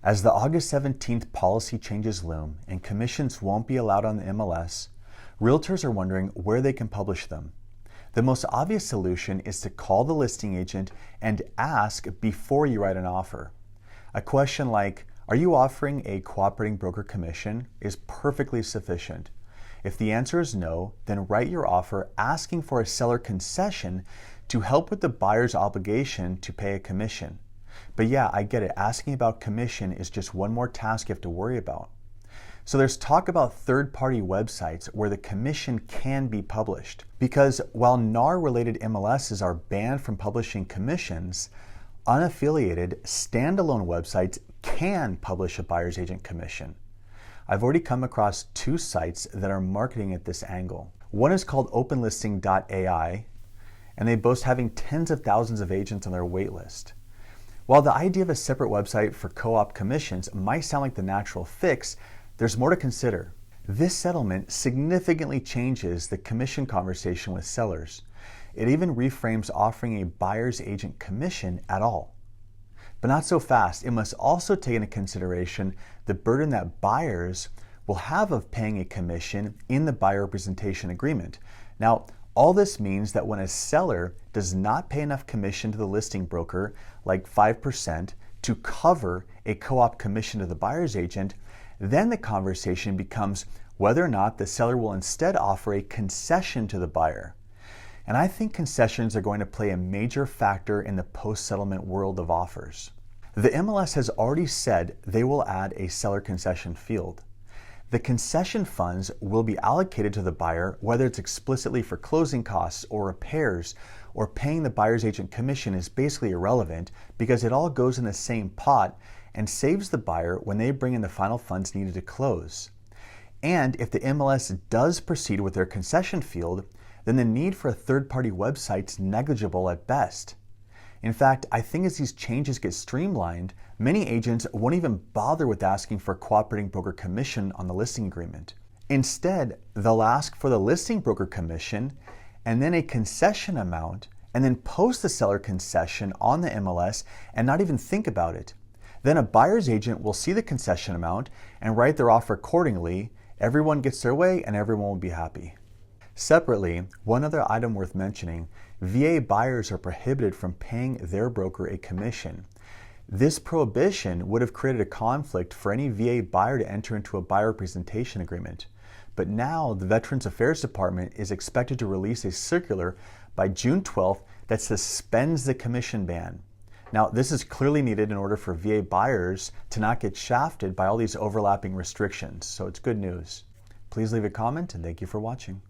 As the August 17th policy changes loom and commissions won't be allowed on the MLS, realtors are wondering where they can publish them. The most obvious solution is to call the listing agent and ask before you write an offer. A question like, "Are you offering a cooperating broker commission?" is perfectly sufficient. If the answer is no, then write your offer asking for a seller concession to help with the buyer's obligation to pay a commission. But yeah, I get it. Asking about commission is just one more task you have to worry about. So there's talk about third-party websites where the commission can be published. Because while NAR-related MLSs are banned from publishing commissions, unaffiliated, standalone websites can publish a buyer's agent commission. I've already come across two sites that are marketing at this angle. One is called openlisting.ai, and they boast having tens of thousands of agents on their waitlist. While the idea of a separate website for co-op commissions might sound like the natural fix, there's more to consider. This settlement significantly changes the commission conversation with sellers. It even reframes offering a buyer's agent commission at all. But not so fast. It must also take into consideration the burden that buyers will have of paying a commission in the buyer representation agreement. Now, all this means that when a seller does not pay enough commission to the listing broker, like 5%, to cover a co-op commission to the buyer's agent, then the conversation becomes whether or not the seller will instead offer a concession to the buyer. And I think concessions are going to play a major factor in the post-settlement world of offers. The MLS has already said they will add a seller concession field. The concession funds will be allocated to the buyer, whether it's explicitly for closing costs or repairs or paying the buyer's agent commission is basically irrelevant because it all goes in the same pot and saves the buyer when they bring in the final funds needed to close. And if the MLS does proceed with their concession field, then the need for a third-party website is negligible at best. In fact, I think as these changes get streamlined, many agents won't even bother with asking for a cooperating broker commission on the listing agreement. Instead, they'll ask for the listing broker commission and then a concession amount and then post the seller concession on the MLS and not even think about it. Then a buyer's agent will see the concession amount and write their offer accordingly. Everyone gets their way and everyone will be happy. Separately, one other item worth mentioning, VA buyers are prohibited from paying their broker a commission. This prohibition would have created a conflict for any VA buyer to enter into a buyer representation agreement. But now the Veterans Affairs Department is expected to release a circular by June 12th that suspends the commission ban. Now, this is clearly needed in order for VA buyers to not get shafted by all these overlapping restrictions, so it's good news. Please leave a comment and thank you for watching.